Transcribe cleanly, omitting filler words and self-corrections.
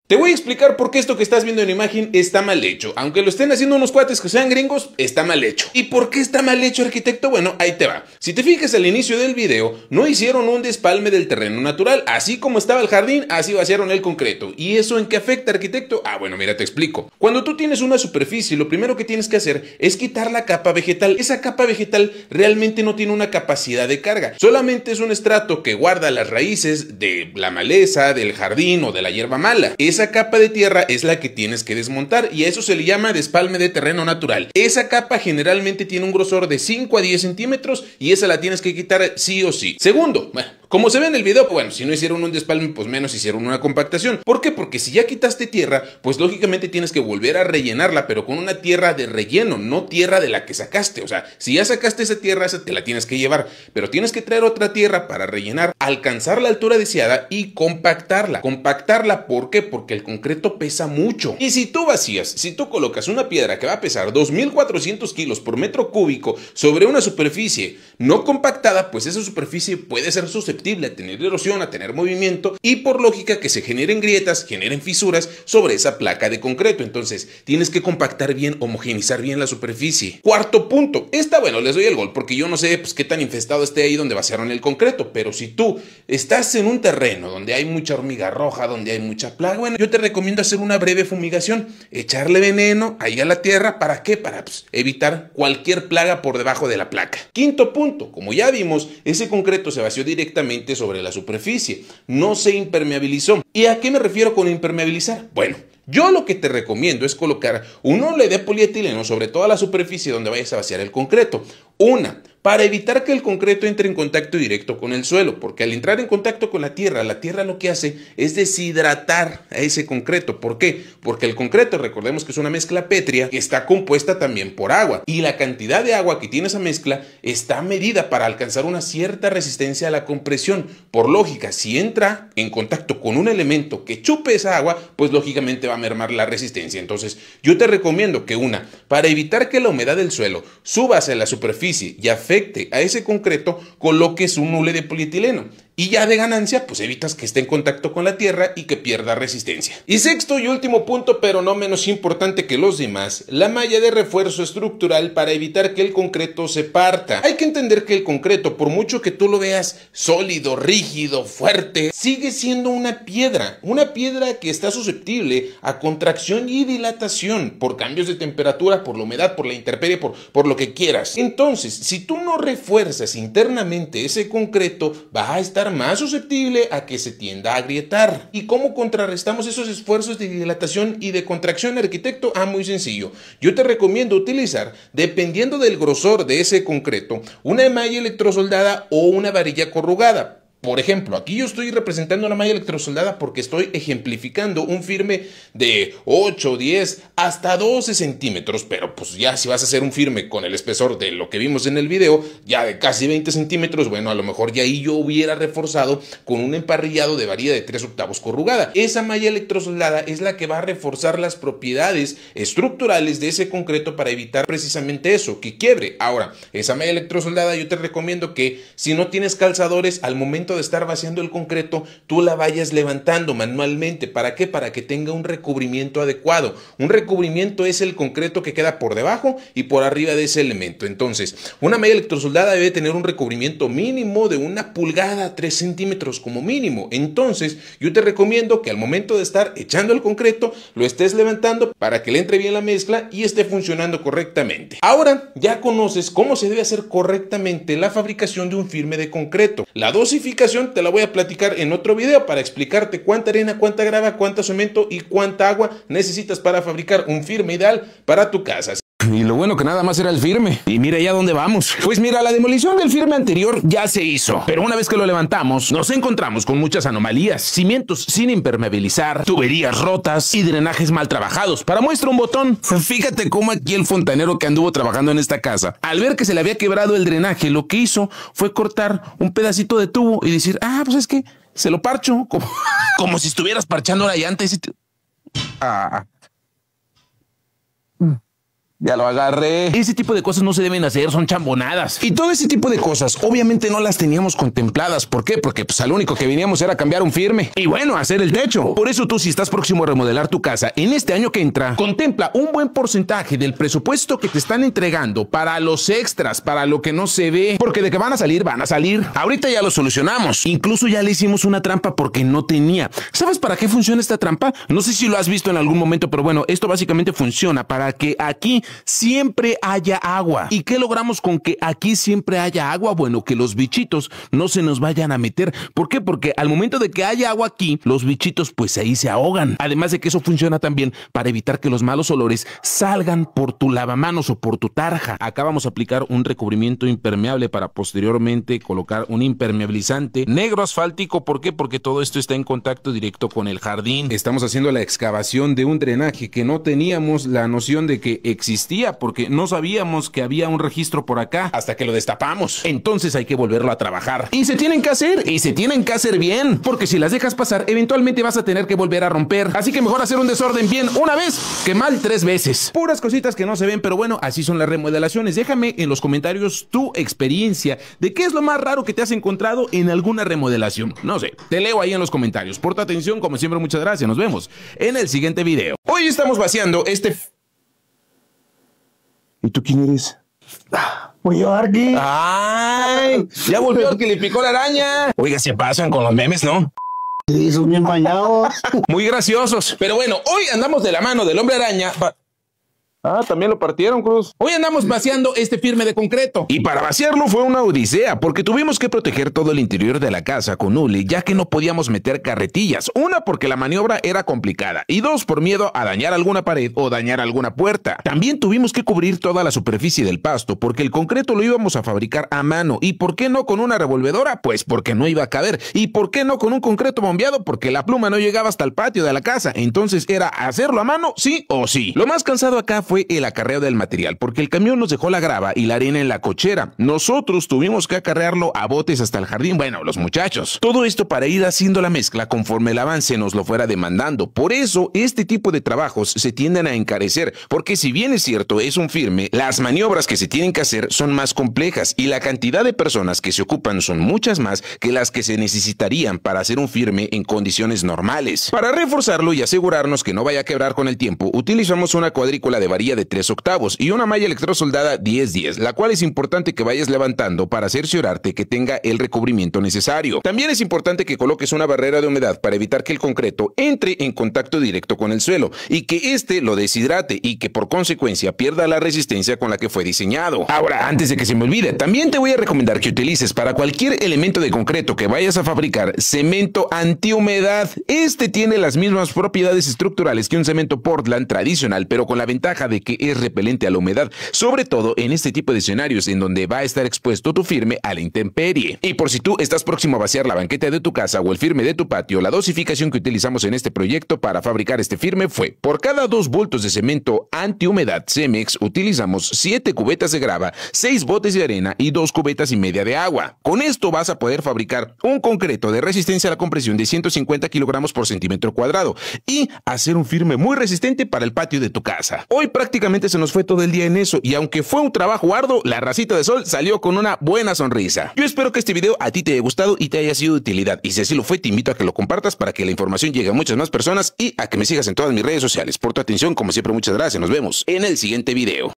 Te voy a explicar por qué esto que estás viendo en imagen está mal hecho. Aunque lo estén haciendo unos cuates que sean gringos, está mal hecho. ¿Y por qué está mal hecho, arquitecto? Bueno, ahí te va. Si te fijas al inicio del video, no hicieron un despalme del terreno natural. Así como estaba el jardín, así vaciaron el concreto. ¿Y eso en qué afecta, arquitecto? Ah, bueno, mira, te explico. Cuando tú tienes una superficie, lo primero que tienes que hacer es quitar la capa vegetal. Esa capa vegetal realmente no tiene una capacidad de carga. Solamente es un estrato que guarda las raíces de la maleza, del jardín o de la hierba mala. Esa capa de tierra es la que tienes que desmontar y a eso se le llama despalme de terreno natural. Esa capa generalmente tiene un grosor de 5 a 10 centímetros y esa la tienes que quitar sí o sí. Segundo, bueno, como se ve en el video, bueno, si no hicieron un despalme, pues menos hicieron una compactación. ¿Por qué? Porque si ya quitaste tierra, pues lógicamente tienes que volver a rellenarla, pero con una tierra de relleno, no tierra de la que sacaste. O sea, si ya sacaste esa tierra, esa te la tienes que llevar, pero tienes que traer otra tierra para rellenar, alcanzar la altura deseada y compactarla. Compactarla, ¿por qué? Porque el concreto pesa mucho. Y si tú vacías, si tú colocas una piedra que va a pesar 2.400 kilos por metro cúbico sobre una superficie no compactada, pues esa superficie puede ser susceptible a tener erosión, a tener movimiento y por lógica que se generen grietas, generen fisuras sobre esa placa de concreto. Entonces tienes que compactar bien, homogenizar bien la superficie. Cuarto punto, bueno, les doy el gol porque yo no sé pues qué tan infestado esté ahí donde vaciaron el concreto, pero si tú estás en un terreno donde hay mucha hormiga roja, donde hay mucha plaga, bueno, yo te recomiendo hacer una breve fumigación, echarle veneno ahí a la tierra. ¿Para qué? Para pues, evitar cualquier plaga por debajo de la placa. Quinto punto, como ya vimos, ese concreto se vació directamente sobre la superficie, no se impermeabilizó. ¿Y a qué me refiero con impermeabilizar? Bueno, yo lo que te recomiendo es colocar un hule de polietileno sobre toda la superficie donde vayas a vaciar el concreto. Para evitar que el concreto entre en contacto directo con el suelo, porque al entrar en contacto con la tierra lo que hace es deshidratar a ese concreto. ¿Por qué? Porque el concreto, recordemos que es una mezcla pétrea que está compuesta también por agua, y la cantidad de agua que tiene esa mezcla está medida para alcanzar una cierta resistencia a la compresión. Por lógica, si entra en contacto con un elemento que chupe esa agua, pues lógicamente va a mermar la resistencia. Entonces, yo te recomiendo que para evitar que la humedad del suelo suba hacia la superficie y afecte a ese concreto, coloques un hule de polietileno. Y ya de ganancia, pues evitas que esté en contacto con la tierra y que pierda resistencia. Y sexto y último punto, pero no menos importante que los demás, la malla de refuerzo estructural para evitar que el concreto se parta. Hay que entender que el concreto, por mucho que tú lo veas sólido, rígido, fuerte, sigue siendo una piedra que está susceptible a contracción y dilatación por cambios de temperatura, por la humedad, por la intemperie, por lo que quieras. Entonces, si tú no refuerzas internamente ese concreto, va a estar más susceptible a que se tienda a agrietar. ¿Y cómo contrarrestamos esos esfuerzos de dilatación y de contracción, arquitecto? Ah, muy sencillo. Yo te recomiendo utilizar, dependiendo del grosor de ese concreto, una malla electrosoldada o una varilla corrugada. Por ejemplo, aquí yo estoy representando una malla electrosoldada porque estoy ejemplificando un firme de 8, 10, hasta 12 centímetros, pero pues ya si vas a hacer un firme con el espesor de lo que vimos en el video, ya de casi 20 centímetros, bueno, a lo mejor ya ahí yo hubiera reforzado con un emparrillado de varilla de 3/8 corrugada. Esa malla electrosoldada es la que va a reforzar las propiedades estructurales de ese concreto para evitar precisamente eso, que quiebre. Ahora, esa malla electrosoldada yo te recomiendo que si no tienes calzadores, al momento de estar vaciando el concreto, tú la vayas levantando manualmente. ¿Para qué? Para que tenga un recubrimiento adecuado. Un recubrimiento es el concreto que queda por debajo y por arriba de ese elemento. Entonces, una malla electrosoldada debe tener un recubrimiento mínimo de 1 pulgada, 3 centímetros como mínimo. Entonces, yo te recomiendo que al momento de estar echando el concreto, lo estés levantando para que le entre bien la mezcla y esté funcionando correctamente. Ahora, ya conoces cómo se debe hacer correctamente la fabricación de un firme de concreto. La dosificación te la voy a platicar en otro video para explicarte cuánta arena, cuánta grava, cuánto cemento y cuánta agua necesitas para fabricar un firme ideal para tu casa. Y lo bueno que nada más era el firme. Y mira ya dónde vamos. Pues mira, la demolición del firme anterior ya se hizo. Pero una vez que lo levantamos, nos encontramos con muchas anomalías. Cimientos sin impermeabilizar, tuberías rotas y drenajes mal trabajados. Para muestra un botón. Fíjate cómo aquí el fontanero que anduvo trabajando en esta casa, al ver que se le había quebrado el drenaje, lo que hizo fue cortar un pedacito de tubo y decir, pues es que se lo parcho. Como si estuvieras parchando la llanta. Ya lo agarré. Ese tipo de cosas no se deben hacer, son chambonadas. Y todo ese tipo de cosas, obviamente no las teníamos contempladas. ¿Por qué? Porque pues al único que veníamos era cambiar un firme. Y bueno, hacer el techo. Por eso tú, si estás próximo a remodelar tu casa en este año que entra, contempla un buen porcentaje del presupuesto que te están entregando para los extras, para lo que no se ve. Porque de que van a salir, van a salir. Ahorita ya lo solucionamos. Incluso ya le hicimos una trampa porque no tenía. ¿Sabes para qué funciona esta trampa? No sé si lo has visto en algún momento, pero bueno, esto básicamente funciona para que aquí siempre haya agua. ¿Y qué logramos con que aquí siempre haya agua? Bueno, que los bichitos no se nos vayan a meter. ¿Por qué? Porque al momento de que haya agua aquí, los bichitos pues ahí se ahogan. Además de que eso funciona también para evitar que los malos olores salgan por tu lavamanos o por tu tarja. Acá vamos a aplicar un recubrimiento impermeable para posteriormente colocar un impermeabilizante negro asfáltico. ¿Por qué? Porque todo esto está en contacto directo con el jardín. Estamos haciendo la excavación de un drenaje que no teníamos la noción de que existía, porque no sabíamos que había un registro por acá hasta que lo destapamos. Entonces hay que volverlo a trabajar. Y se tienen que hacer, y se tienen que hacer bien, porque si las dejas pasar, eventualmente vas a tener que volver a romper. Así que mejor hacer un desorden bien una vez que mal 3 veces. Puras cositas que no se ven, pero bueno, así son las remodelaciones. Déjame en los comentarios tu experiencia de qué es lo más raro que te has encontrado en alguna remodelación. No sé, te leo ahí en los comentarios. Por tu atención, como siempre, muchas gracias. Nos vemos en el siguiente video. Hoy estamos vaciando este... ¿Y tú quién eres? Pues yo, Arqui. ¡Ay! Ya volvió el que le picó la araña. Oiga, se pasan con los memes, ¿no? Sí, son bien bañados. Muy graciosos. Pero bueno, hoy andamos de la mano del hombre araña. Ah, también lo partieron, Cruz. Hoy andamos vaciando este firme de concreto. Y para vaciarlo fue una odisea, porque tuvimos que proteger todo el interior de la casa con hule, ya que no podíamos meter carretillas. Una, porque la maniobra era complicada. Y dos, por miedo a dañar alguna pared o dañar alguna puerta. También tuvimos que cubrir toda la superficie del pasto, porque el concreto lo íbamos a fabricar a mano. ¿Y por qué no con una revolvedora? Pues porque no iba a caber. ¿Y por qué no con un concreto bombeado? Porque la pluma no llegaba hasta el patio de la casa. Entonces era hacerlo a mano, sí o sí. Lo más cansado acá fue el acarreo del material, porque el camión nos dejó la grava y la arena en la cochera. Nosotros tuvimos que acarrearlo a botes hasta el jardín. Bueno, los muchachos. Todo esto para ir haciendo la mezcla conforme el avance nos lo fuera demandando. Por eso, este tipo de trabajos se tienden a encarecer, porque si bien es cierto, es un firme, las maniobras que se tienen que hacer son más complejas y la cantidad de personas que se ocupan son muchas más que las que se necesitarían para hacer un firme en condiciones normales. Para reforzarlo y asegurarnos que no vaya a quebrar con el tiempo, utilizamos una cuadrícula de varilla de 3 octavos y una malla electrosoldada 10-10, la cual es importante que vayas levantando para cerciorarte que tenga el recubrimiento necesario. También es importante que coloques una barrera de humedad para evitar que el concreto entre en contacto directo con el suelo y que éste lo deshidrate y que por consecuencia pierda la resistencia con la que fue diseñado. Ahora, antes de que se me olvide, también te voy a recomendar que utilices para cualquier elemento de concreto que vayas a fabricar cemento antihumedad. Este tiene las mismas propiedades estructurales que un cemento Portland tradicional, pero con la ventaja de que es repelente a la humedad, sobre todo en este tipo de escenarios en donde va a estar expuesto tu firme a la intemperie. Y por si tú estás próximo a vaciar la banqueta de tu casa o el firme de tu patio, la dosificación que utilizamos en este proyecto para fabricar este firme fue: por cada 2 bultos de cemento antihumedad Cemex utilizamos 7 cubetas de grava, 6 botes de arena y 2 cubetas y media de agua. Con esto vas a poder fabricar un concreto de resistencia a la compresión de 150 kilogramos por centímetro cuadrado y hacer un firme muy resistente para el patio de tu casa. Hoy prácticamente se nos fue todo el día en eso, y aunque fue un trabajo arduo, la racita de sol salió con una buena sonrisa. Yo espero que este video a ti te haya gustado y te haya sido de utilidad, y si así lo fue, te invito a que lo compartas para que la información llegue a muchas más personas y a que me sigas en todas mis redes sociales. Por tu atención, como siempre, muchas gracias. Nos vemos en el siguiente video.